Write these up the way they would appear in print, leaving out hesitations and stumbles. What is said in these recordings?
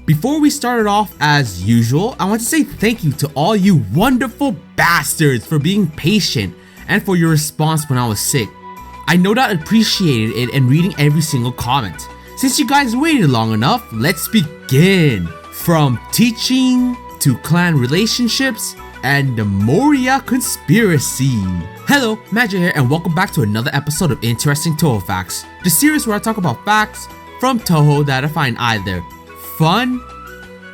Before we started off, as usual, I want to say thank you to all you wonderful bastards for being patient and for your response when I was sick. I no doubt appreciated it and reading every single comment. Since you guys waited long enough, let's begin. From teaching to clan relationships and the Moriya conspiracy. Hello, Magi here, and welcome back to another episode of Interesting Touhou Facts, the series where I talk about facts from Touhou that I find either fun,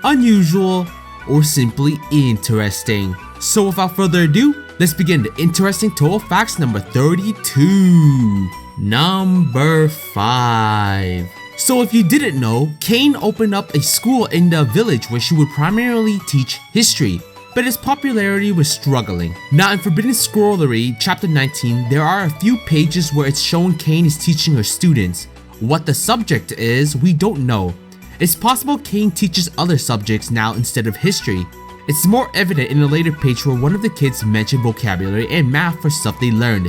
unusual, or simply interesting. So without further ado, let's begin the Interesting Touhou Facts number 32. Number 5. So if you didn't know, Cain opened up a school in the village where she would primarily teach history, but its popularity was struggling. Now in Forbidden Scrollery, chapter 19, there are a few pages where it's shown Cain is teaching her students. What the subject is, we don't know. It's possible Cain teaches other subjects now instead of history. It's more evident in a later page where one of the kids mentioned vocabulary and math for stuff they learned.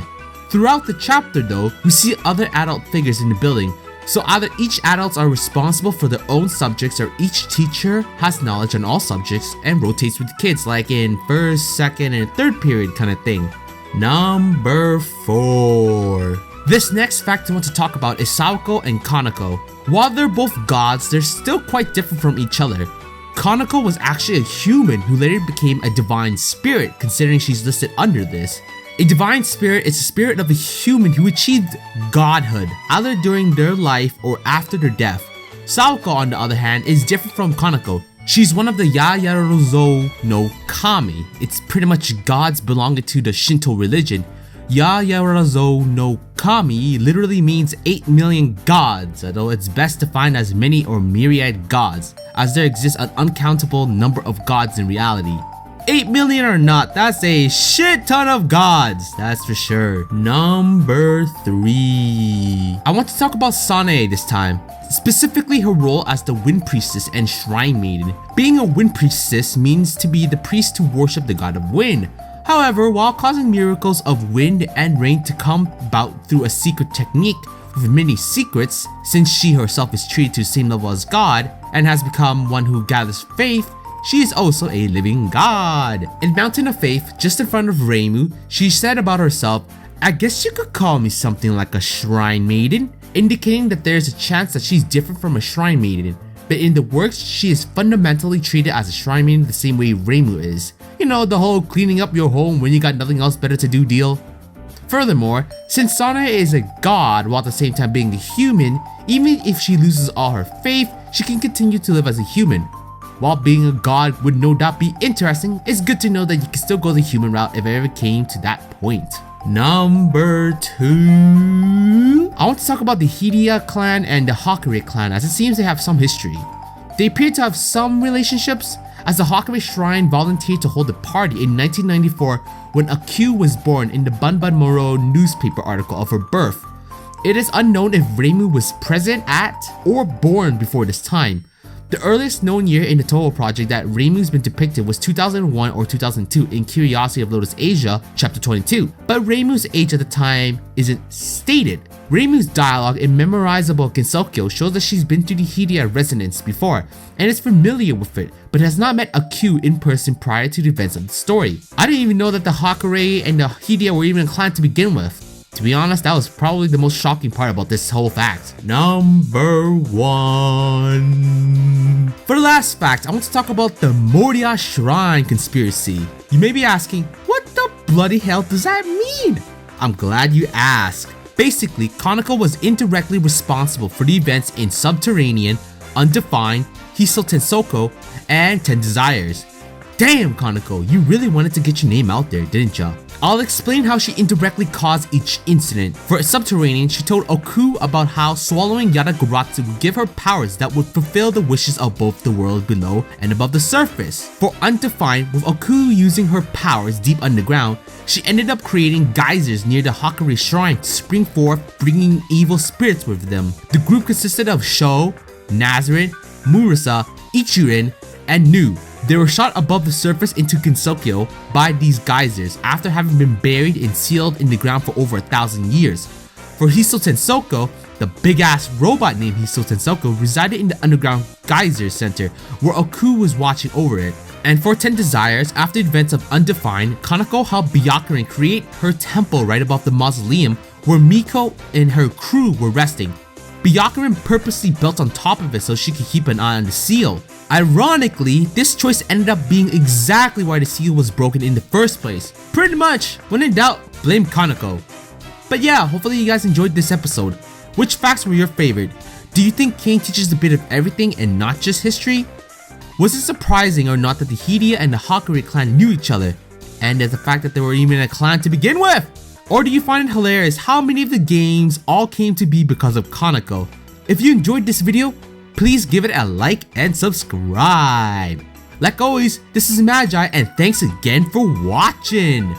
Throughout the chapter though, we see other adult figures in the building, so either each adults are responsible for their own subjects or each teacher has knowledge on all subjects and rotates with the kids like in first, second, and third period kind of thing. Number 4. This next fact I want to talk about is Sawako and Kanako. While they're both gods, they're still quite different from each other. Kanako was actually a human who later became a divine spirit, considering she's listed under this. A divine spirit is a spirit of a human who achieved godhood, either during their life or after their death. Sawako, on the other hand, is different from Kanako. She's one of the Yarormyr no Kami. It's pretty much gods belonging to the Shinto religion. Yarormyr no Kami literally means 8 million gods, although it's best defined as many or myriad gods, as there exists an uncountable number of gods in reality. 8 million or not, that's a shit ton of gods, that's for sure. Number 3. I want to talk about Sanae this time, specifically her role as the Wind Priestess and Shrine Maiden. Being a Wind Priestess means to be the priest to worship the god of wind. However, while causing miracles of wind and rain to come about through a secret technique with many secrets, since she herself is treated to the same level as God and has become one who gathers faith, she is also a living god. In Mountain of Faith, just in front of Reimu, she said about herself, "I guess you could call me something like a shrine maiden," indicating that there is a chance that she's different from a shrine maiden. But in the works, she is fundamentally treated as a shrine maiden the same way Reimu is. You know, the whole cleaning up your home when you got nothing else better to do deal. Furthermore, since Sanae is a god while at the same time being a human, even if she loses all her faith, she can continue to live as a human. While being a god would no doubt be interesting, it's good to know that you can still go the human route if it ever came to that point. Number 2. I want to talk about the Hideya clan and the Hakare clan, as it seems they have some history. They appear to have some relationships, as the Hakare Shrine volunteered to hold a party in 1994 when Akyu was born in the Banban Moro newspaper article of her birth. It is unknown if Reimu was present at or born before this time. The earliest known year in the Touhou project that Reimu's been depicted was 2001 or 2002 in Curiosity of Lotus Asia, chapter 22, but Reimu's age at the time isn't stated. Reimu's dialogue in Memorizable Gensokyo shows that she's been to the Hideya residence before and is familiar with it, but has not met Akyu in person prior to the events of the story. I didn't even know that the Hakare and the Hideya were even a clan to begin with. To be honest, that was probably the most shocking part about this whole fact. Number 1. For the last fact, I want to talk about the Moriya Shrine conspiracy. You may be asking, what the bloody hell does that mean? I'm glad you asked. Basically, Kanako was indirectly responsible for the events in Subterranean, Undefined, Hiso Tensoko, and 10 Desires. Damn, Kanako, you really wanted to get your name out there, didn't ya? I'll explain how she indirectly caused each incident. For Subterranean, she told Oku about how swallowing Yadaguratsu would give her powers that would fulfill the wishes of both the world below and above the surface. For Undefined, with Oku using her powers deep underground, she ended up creating geysers near the Hakare Shrine to spring forth, bringing evil spirits with them. The group consisted of Sho, Nazaren, Murasa, Ichirin, and Nu. They were shot above the surface into Gensokyo by these geysers after having been buried and sealed in the ground for over 1,000 years. For Hiso Tensoko, The big-ass robot named Hiso Tensoku resided in the underground geyser center where Oku was watching over it. And for 10 Desires, after the events of Undefined, Kanako helped Byakuren create her temple right above the mausoleum where Miko and her crew were resting. Byakuren purposely built on top of it so she could keep an eye on the seal. Ironically, this choice ended up being exactly why the seal was broken in the first place. Pretty much, when in doubt, blame Kanako. But yeah, hopefully you guys enjoyed this episode. Which facts were your favorite? Do you think Kane teaches a bit of everything and not just history? Was it surprising or not that the Hidia and the Hakari clan knew each other? And the fact that they were even a clan to begin with? Or do you find it hilarious how many of the games all came to be because of Kanako? If you enjoyed this video, please give it a like and subscribe. Like always, this is Magi and thanks again for watching.